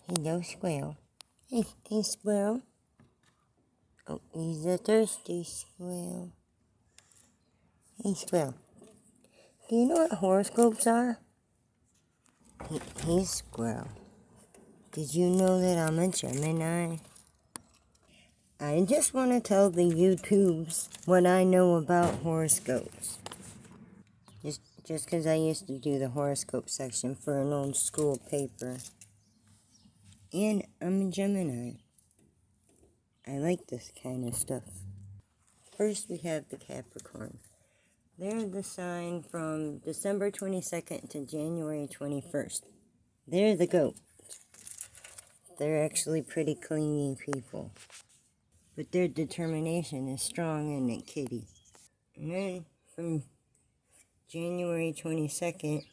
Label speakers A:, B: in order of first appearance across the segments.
A: Hello, Squirrel. Hey, Squirrel. Oh, he's a thirsty squirrel. Hey, Squirrel. Do you know what horoscopes are? Hey, Squirrel. Did you know that I'm a Gemini? I just want to tell the YouTubes what I know about horoscopes. Just because I used to do the horoscope section for an old school paper. And I'm a Gemini. I like this kind of stuff. First, we have the Capricorn. They're the sign from December 22nd to January 21st. They're the goat. They're actually pretty clingy people. But their determination is strong and a kitty. And then from January 22nd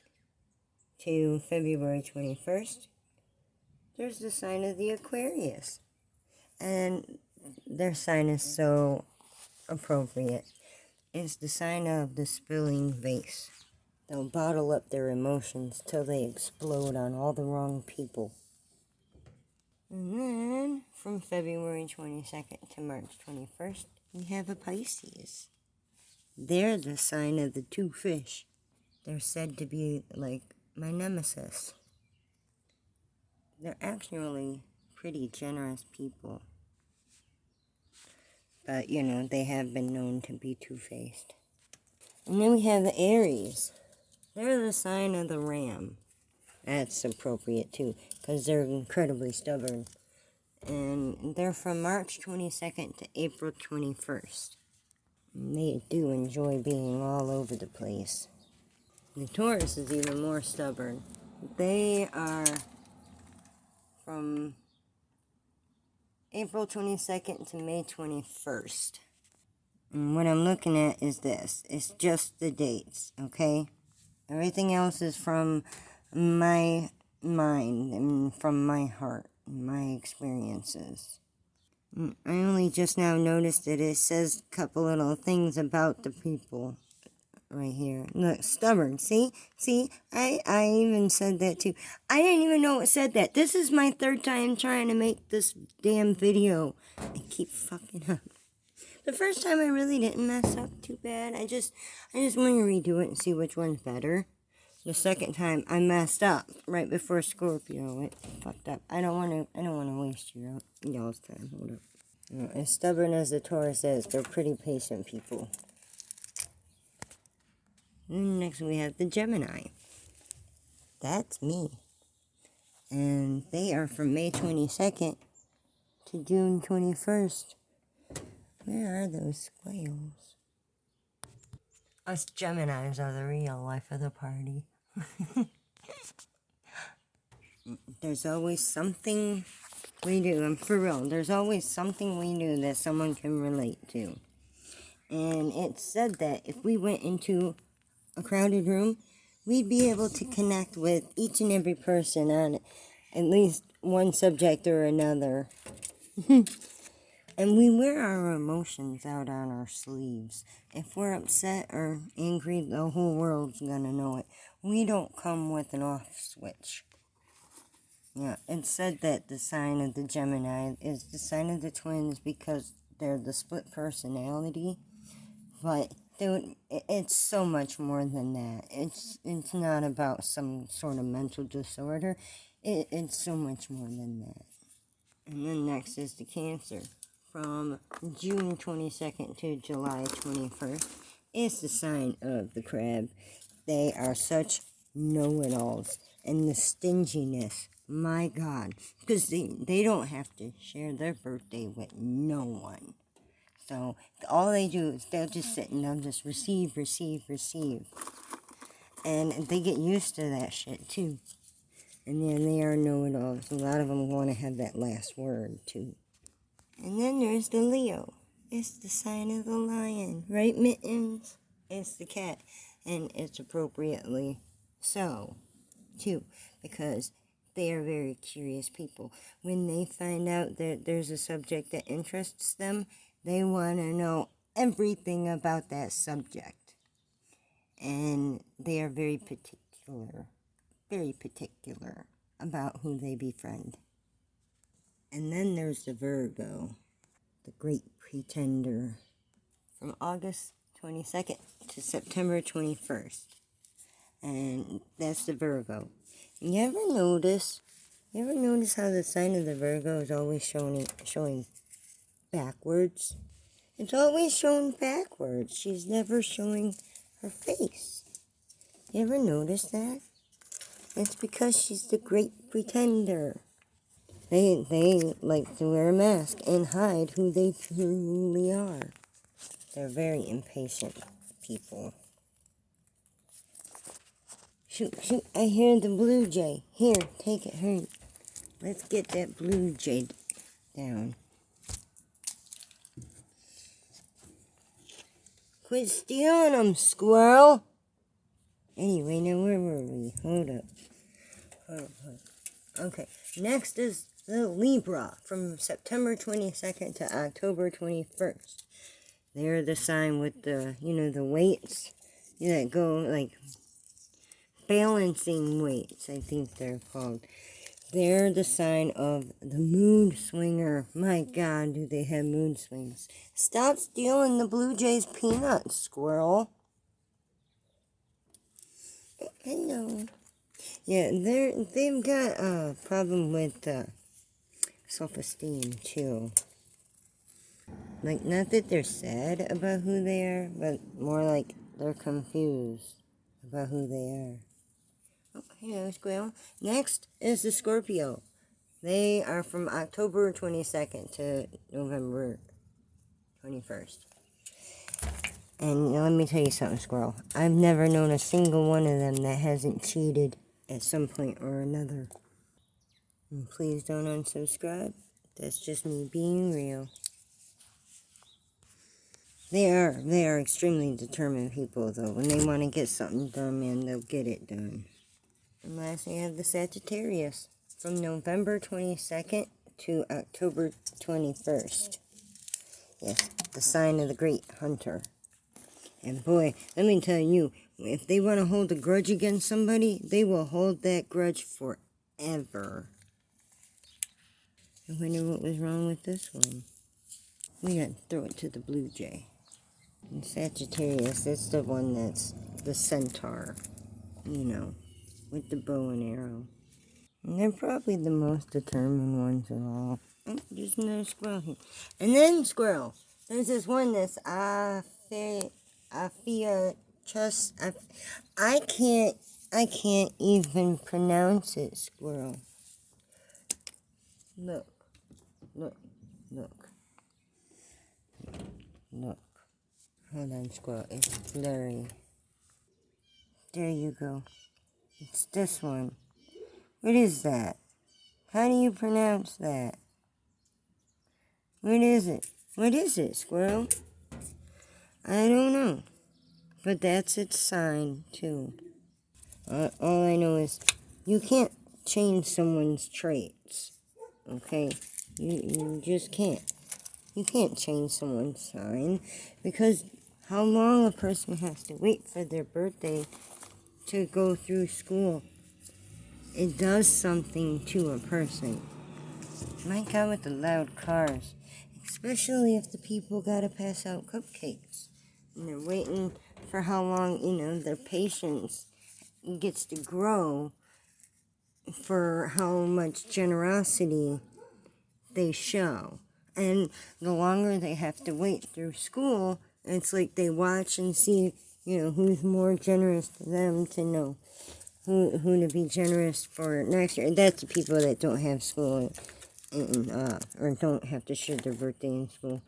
A: to February 21st, there's the sign of the Aquarius. And their sign is so appropriate. It's the sign of the spilling vase. They'll bottle up their emotions till they explode on all the wrong people. And then, from February 22nd to March 21st, we have a Pisces. They're the sign of the two fish. They're said to be like my nemesis. They're actually pretty generous people. But, they have been known to be two-faced. And then we have the Aries. They're the sign of the ram. That's appropriate, too, because they're incredibly stubborn. And they're from March 22nd to April 21st. And they do enjoy being all over the place. The Taurus is even more stubborn. They are from April 22nd to May 21st. And what I'm looking at is this. It's just the dates, okay? Everything else is from my mind and from my heart, my experiences. I only just now noticed that it says a couple little things about the people right here. Look, stubborn. See? I even said that too. I didn't even know it said that. This is my third time trying to make this damn video. I keep fucking up. The first time I really didn't mess up too bad. I just want to redo it and see which one's better. The second time I messed up right before Scorpio. It fucked up. I don't want to waste y'all's time. Hold up. As stubborn as the Taurus is, they're pretty patient people. And next we have the Gemini. That's me. And they are from May 22nd to June 21st. Where are those squirrels? Us Geminis are the real life of the party. There's always something we do, and for real, there's always something we do that someone can relate to. And it said that if we went into a crowded room, we'd be able to connect with each and every person on at least one subject or another. And we wear our emotions out on our sleeves. If we're upset or angry, the whole world's gonna know it. We don't come with an off switch. Yeah, it said that the sign of the Gemini is the sign of the twins because they're the split personality. But, dude, it's so much more than that. It's not about some sort of mental disorder. It's so much more than that. And then next is the Cancer. From June 22nd to July 21st, it's the sign of the crab. They are such know-it-alls. And the stinginess, my God. Because they don't have to share their birthday with no one. So all they do is they'll just sit and they'll just receive. And they get used to that shit too. And then they are know-it-alls. A lot of them want to have that last word too. And then there's the Leo. It's the sign of the lion. Right, Mittens? It's the cat. And it's appropriately so, too. Because they are very curious people. When they find out that there's a subject that interests them, they want to know everything about that subject. And they are very particular about who they befriend. And then there's the Virgo, the great pretender, from August 22nd to September 21st. And that's the Virgo. And you ever notice how the sign of the Virgo is always showing backwards? It's always shown backwards. She's never showing her face. You ever notice that? It's because she's the great pretender. They like to wear a mask and hide who they truly are. They're very impatient people. Shoot, I hear the blue jay. Here, take it, hurry. Let's get that blue jay down. Quit stealing them, squirrel! Anyway, now where were we? Hold up. Okay, next is the Libra from September 22nd to October 21st. They're the sign with the, the weights that go, like, balancing weights, I think they're called. They're the sign of the mood swinger. My God, do they have mood swings. Stop stealing the Blue Jays' peanuts, squirrel. Hello. Yeah, they've got a problem with self-esteem, too. Like, not that they're sad about who they are, but more like they're confused about who they are. Oh, hello, squirrel. Next is the Scorpio. They are from October 22nd to November 21st. And let me tell you something, squirrel. I've never known a single one of them that hasn't cheated at some point or another. And please don't unsubscribe. That's just me being real. They are extremely determined people, though. When they want to get something done, man, they'll get it done. And lastly, I have the Sagittarius from November 22nd to October 21st. Yes, the sign of the great hunter. And boy, let me tell you, if they want to hold a grudge against somebody, they will hold that grudge forever. I wonder what was wrong with this one. We got to throw it to the Blue Jay. And Sagittarius, that's the one that's the centaur, with the bow and arrow. And they're probably the most determined ones of all. Oh, there's another squirrel here. And then squirrel. There's this one that's I can't even pronounce it, squirrel. Look. Hold on, squirrel. It's blurry. There you go. It's this one. What is that? How do you pronounce that? What is it? What is it, squirrel? I don't know. But that's its sign, too. All I know is you can't change someone's traits. Okay? You just can't. You can't change someone's sign because how long a person has to wait for their birthday to go through school, it does something to a person. My God, with the loud cars, especially if the people gotta pass out cupcakes and they're waiting for how long, their patience gets to grow for how much generosity they show. And the longer they have to wait through school, it's like they watch and see, who's more generous to them to know who to be generous for next year. That's the people that don't have school or don't have to share their birthday in school.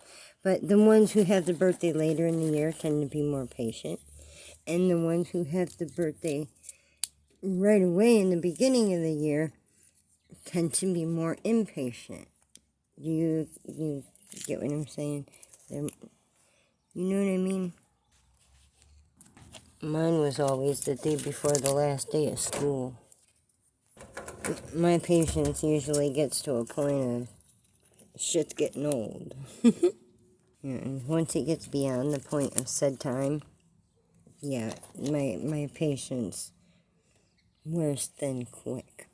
A: But the ones who have the birthday later in the year tend to be more patient. And the ones who have the birthday right away in the beginning of the year tend to be more impatient. You get what I'm saying? You know what I mean? Mine was always the day before the last day of school. My patience usually gets to a point of shit's getting old. And once it gets beyond the point of said time, my patience wears thin quick.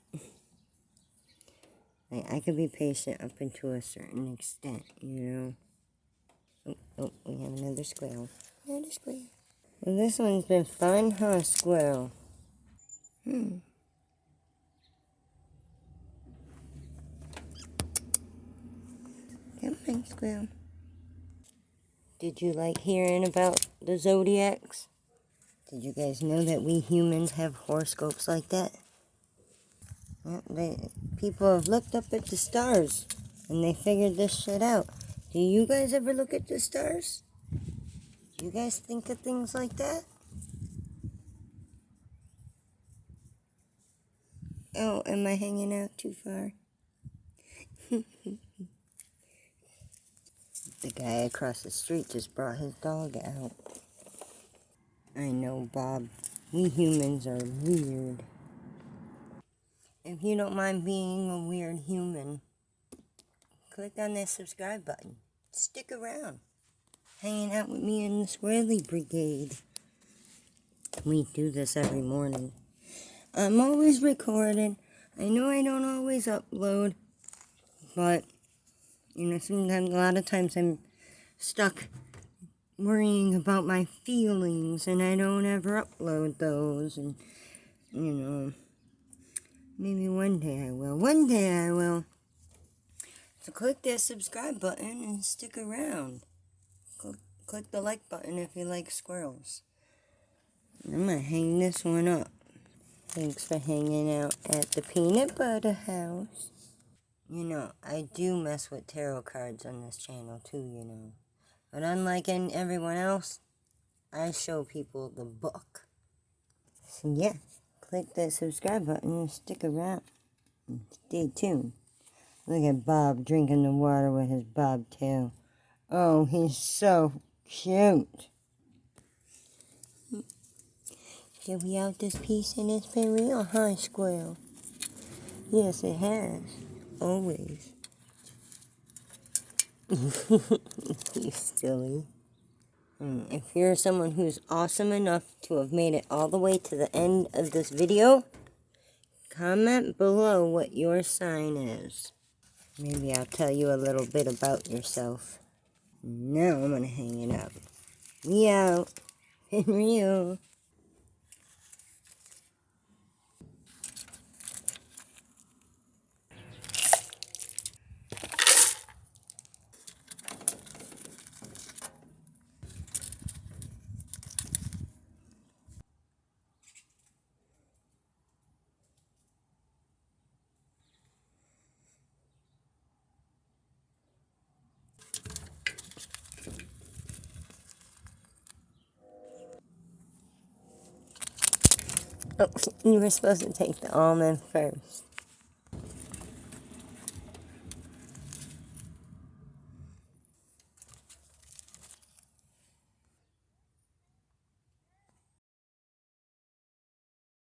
A: Like, I could be patient up until a certain extent, you know? Oh, we have another squirrel. Another squirrel. Well, this one's been fun, huh, squirrel? Come on, squirrel. Did you like hearing about the zodiacs? Did you guys know that we humans have horoscopes like that? Well, people have looked up at the stars and they figured this shit out. Do you guys ever look at the stars? Do you guys think of things like that? Oh, am I hanging out too far? The guy across the street just brought his dog out. I know, Bob. We humans are weird. If you don't mind being a weird human, click on that subscribe button. Stick around. Hanging out with me in the Squirrely Brigade. We do this every morning. I'm always recording. I know I don't always upload, but, you know, sometimes, a lot of times I'm stuck worrying about my feelings and I don't ever upload those. And, you know, maybe one day I will. One day I will. So click that subscribe button and stick around. Click the like button if you like squirrels. I'm going to hang this one up. Thanks for hanging out at the Peanut Butter House. You know, I do mess with tarot cards on this channel too, you know. But unlike everyone else, I show people the book. So yeah, click that subscribe button and stick around. And stay tuned. Look at Bob drinking the water with his bobtail. Oh, he's so cute. Did we out this piece and it's been real, huh, squirrel? Yes, it has. Always. You silly. If you're someone who's awesome enough to have made it all the way to the end of this video, comment below what your sign is. Maybe I'll tell you a little bit about yourself. Now I'm going to hang it up. We out. Been real. Oh, you were supposed to take the almond first.